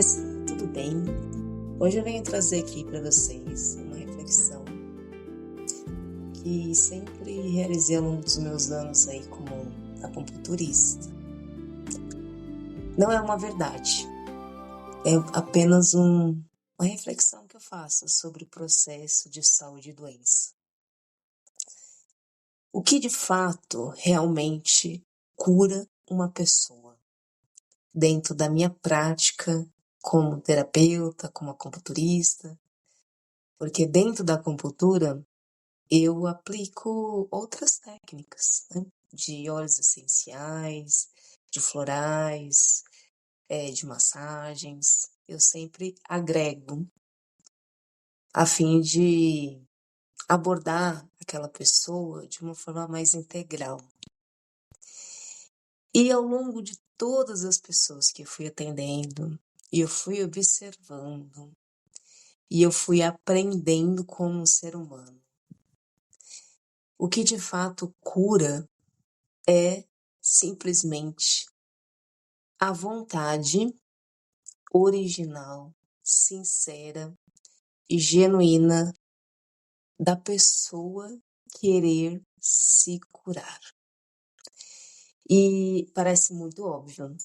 pessoal, tudo bem? Hoje eu venho trazer aqui para vocês uma reflexão que sempre realizei ao longo dos meus anos aí como acupunturista. Não é uma verdade, é apenas uma reflexão que eu faço sobre o processo de saúde e doença. O que de fato realmente cura uma pessoa dentro da minha prática como terapeuta, como acupunturista, porque dentro da acupuntura eu aplico outras técnicas, né? De óleos essenciais, de florais, de massagens. Eu sempre agrego a fim de abordar aquela pessoa de uma forma mais integral. E ao longo de todas as pessoas que eu fui atendendo, eu fui observando e eu fui aprendendo como um ser humano. O que de fato cura é simplesmente a vontade original, sincera e genuína da pessoa querer se curar. E parece muito óbvio,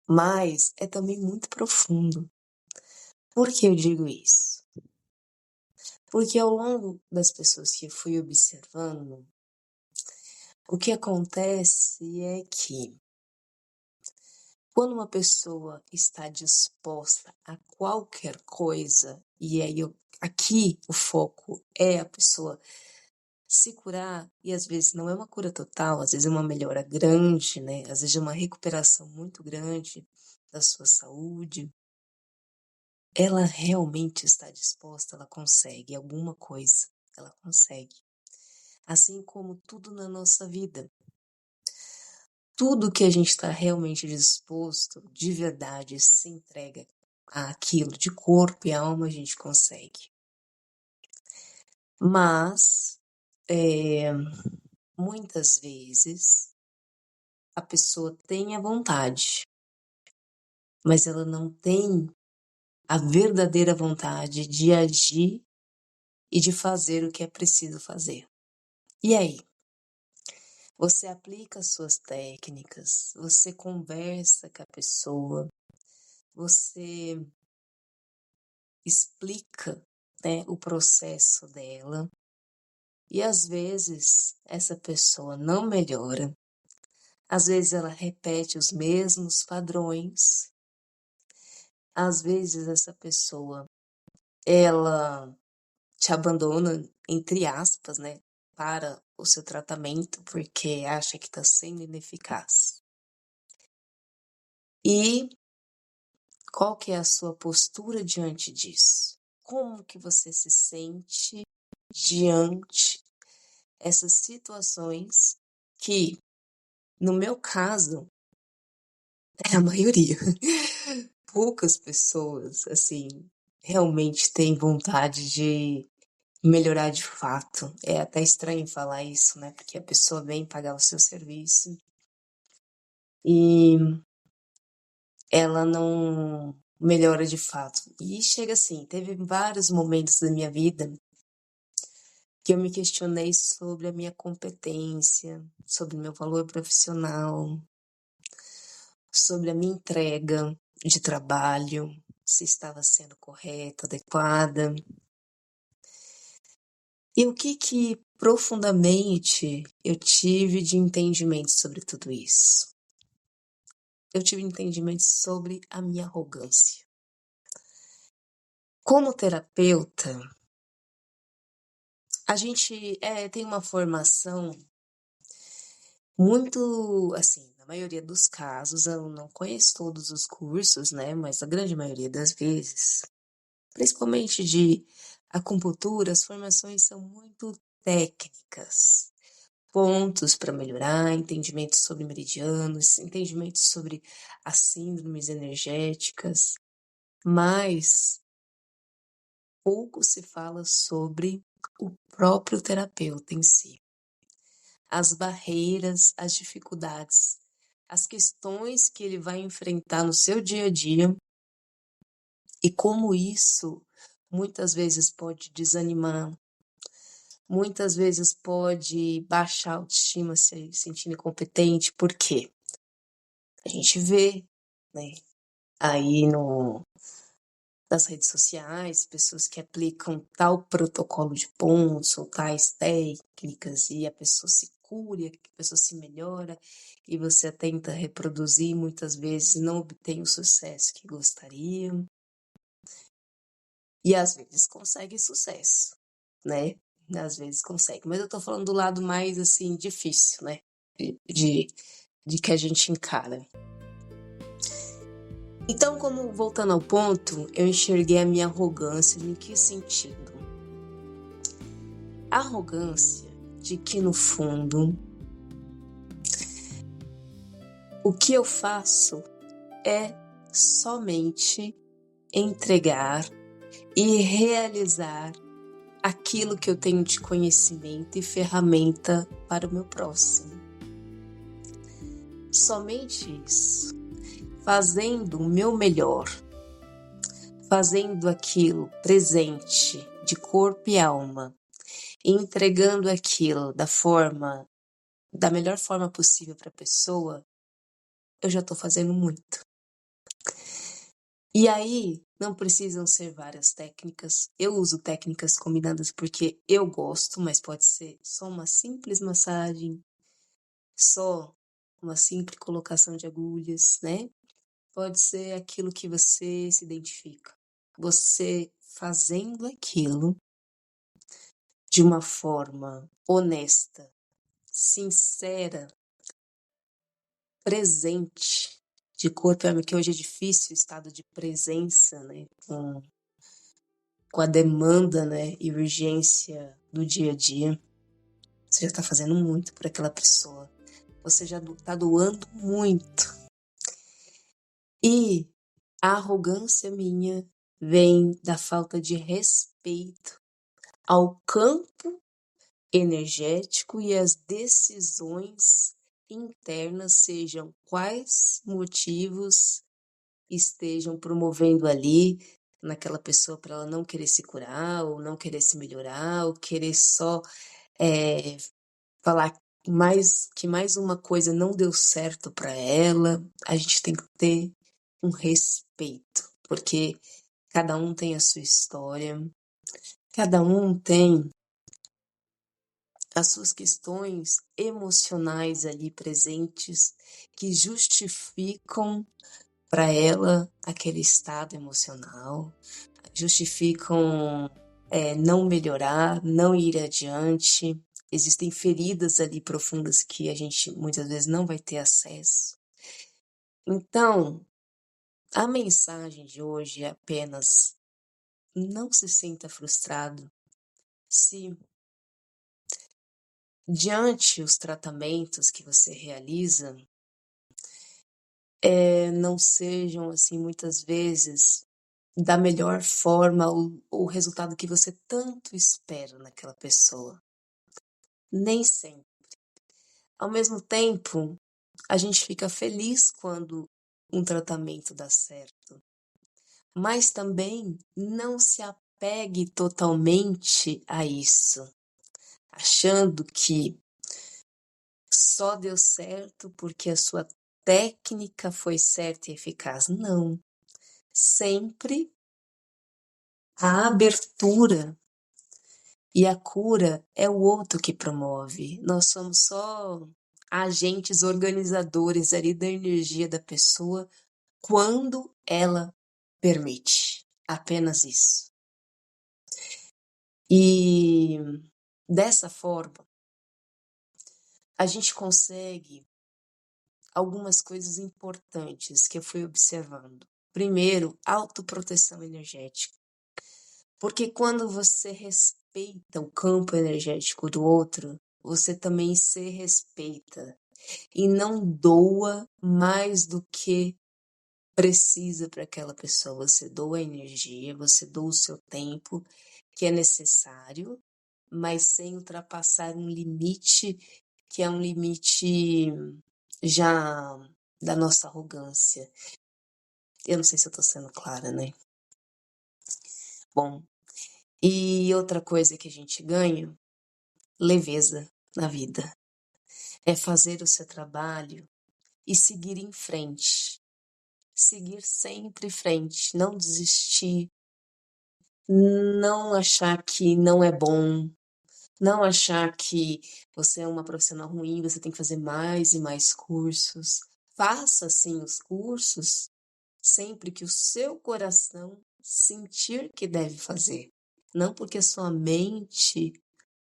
mas é também muito profundo. Por que eu digo isso? Porque ao longo das pessoas que eu fui observando, o que acontece é que quando uma pessoa está disposta a qualquer coisa, e aí aqui o foco é a pessoa se curar, e às vezes não é uma cura total, às vezes é uma melhora grande, né? Às vezes é uma recuperação muito grande da sua saúde. Ela realmente está disposta, ela consegue alguma coisa, ela consegue. Assim como tudo na nossa vida. Tudo que a gente está realmente disposto, de verdade, se entrega àquilo de corpo e alma, a gente consegue. Mas, muitas vezes, a pessoa tem a vontade, mas ela não tem a verdadeira vontade de agir e de fazer o que é preciso fazer. E aí? Você aplica as suas técnicas, você conversa com a pessoa, você explica, né, o processo dela, e às vezes essa pessoa não melhora, às vezes ela repete os mesmos padrões, às vezes essa pessoa ela te abandona, entre aspas, né, para o seu tratamento porque acha que está sendo ineficaz. E qual que é a sua postura diante disso? Como que você se sente diante essas situações que, no meu caso, é a maioria. Poucas pessoas, assim, realmente têm vontade de melhorar de fato. É até estranho falar isso, né? Porque a pessoa vem pagar o seu serviço e ela não melhora de fato. E chega assim, teve vários momentos da minha vida que eu me questionei sobre a minha competência, sobre o meu valor profissional, sobre a minha entrega de trabalho, se estava sendo correta, adequada. E o que profundamente eu tive de entendimento sobre tudo isso? Eu tive entendimento sobre a minha arrogância. Como terapeuta, a gente tem uma formação muito, assim, na maioria dos casos, eu não conheço todos os cursos, né, mas a grande maioria das vezes, principalmente de acupuntura, as formações são muito técnicas. Pontos para melhorar, entendimento sobre meridianos, entendimento sobre as síndromes energéticas, mas pouco se fala sobre o próprio terapeuta em si. As barreiras, as dificuldades as questões que ele vai enfrentar no seu dia a dia e como isso muitas vezes pode desanimar, muitas vezes pode baixar a autoestima, se sentindo incompetente. Por quê? A gente vê, né, aí nas redes sociais, pessoas que aplicam tal protocolo de pontos ou tais técnicas e a pessoa se cura, a pessoa se melhora e você tenta reproduzir, muitas vezes não obtém o sucesso que gostaria e às vezes consegue sucesso, né? Às vezes consegue, mas eu tô falando do lado mais assim difícil, né? De, de que a gente encara. Então, como voltando ao ponto, eu enxerguei a minha arrogância em que sentido? Arrogância de que no fundo o que eu faço é somente entregar e realizar aquilo que eu tenho de conhecimento e ferramenta para o meu próximo. Somente isso. Fazendo o meu melhor, fazendo aquilo presente de corpo e alma, e entregando aquilo da melhor forma possível para a pessoa, eu já estou fazendo muito. E aí, não precisam ser várias técnicas. Eu uso técnicas combinadas porque eu gosto, mas pode ser só uma simples massagem, só uma simples colocação de agulhas, né? Pode ser aquilo que você se identifica. Você fazendo aquilo de uma forma honesta, sincera, presente, de corpo e alma, que hoje é difícil o estado de presença, né? Com a demanda, né? E urgência do dia a dia. Você já está fazendo muito por aquela pessoa. Você já está doando muito. E a arrogância minha vem da falta de respeito ao campo energético e às decisões internas, sejam quais motivos estejam promovendo ali naquela pessoa para ela não querer se curar, ou não querer se melhorar, ou querer só falar que mais uma coisa não deu certo para ela. A gente tem que ter um respeito, porque cada um tem a sua história, cada um tem as suas questões emocionais ali presentes que justificam para ela aquele estado emocional, justificam não melhorar, não ir adiante. Existem feridas ali profundas que a gente muitas vezes não vai ter acesso. Então, a mensagem de hoje é apenas: não se sinta frustrado se diante os tratamentos que você realiza não sejam assim muitas vezes da melhor forma o resultado que você tanto espera naquela pessoa. Nem sempre. Ao mesmo tempo, a gente fica feliz quando um tratamento dá certo, mas também não se apegue totalmente a isso, achando que só deu certo porque a sua técnica foi certa e eficaz. Não. Sempre a abertura e a cura é o outro que promove. Nós somos só agentes organizadores ali da energia da pessoa quando ela permite. Apenas isso. E dessa forma, a gente consegue algumas coisas importantes que eu fui observando. Primeiro, autoproteção energética. Porque quando você respeita o campo energético do outro, você também se respeita e não doa mais do que precisa para aquela pessoa. Você doa a energia, você doa o seu tempo, que é necessário, mas sem ultrapassar um limite que é um limite já da nossa arrogância. Eu não sei se eu tô sendo clara, né? Bom, e outra coisa que a gente ganha, leveza na vida. É fazer o seu trabalho e seguir em frente. Seguir sempre em frente, não desistir, não achar que não é bom, não achar que você é uma profissional ruim, você tem que fazer mais e mais cursos. Faça sim os cursos sempre que o seu coração sentir que deve fazer, não porque a sua mente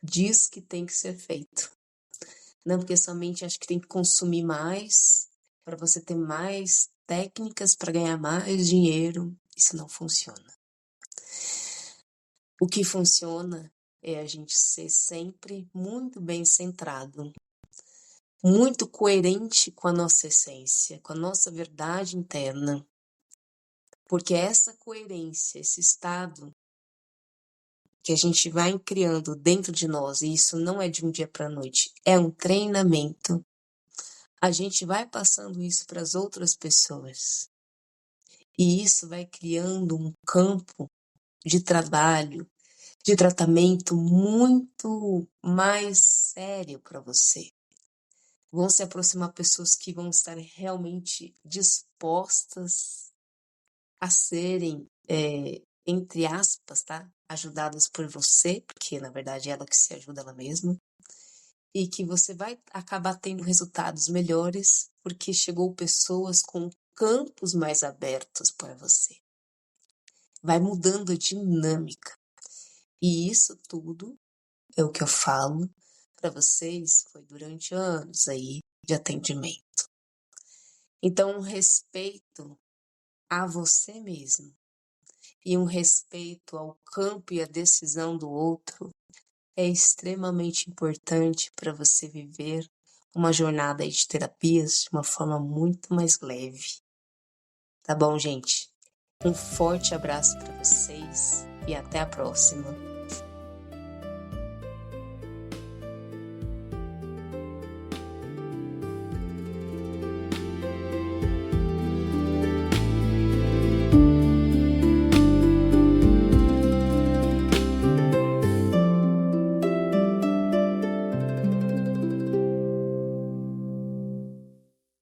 diz que tem que ser feito, não porque a sua mente acha que tem que consumir mais para você ter mais técnicas para ganhar mais dinheiro. Isso não funciona. O que funciona é a gente ser sempre muito bem centrado, muito coerente com a nossa essência, com a nossa verdade interna. Porque essa coerência, esse estado que a gente vai criando dentro de nós, e isso não é de um dia para a noite, é um treinamento. A gente vai passando isso para as outras pessoas. E isso vai criando um campo de trabalho, de tratamento muito mais sério para você. Vão se aproximar pessoas que vão estar realmente dispostas a serem, entre aspas, tá? Ajudadas por você, porque na verdade é ela que se ajuda ela mesma, e que você vai acabar tendo resultados melhores, porque chegou pessoas com campos mais abertos para você. Vai mudando a dinâmica. E isso tudo é o que eu falo para vocês, foi durante anos aí de atendimento. Então, um respeito a você mesmo e um respeito ao campo e à decisão do outro é extremamente importante para você viver uma jornada de terapias de uma forma muito mais leve. Tá bom, gente? Um forte abraço para vocês e até a próxima.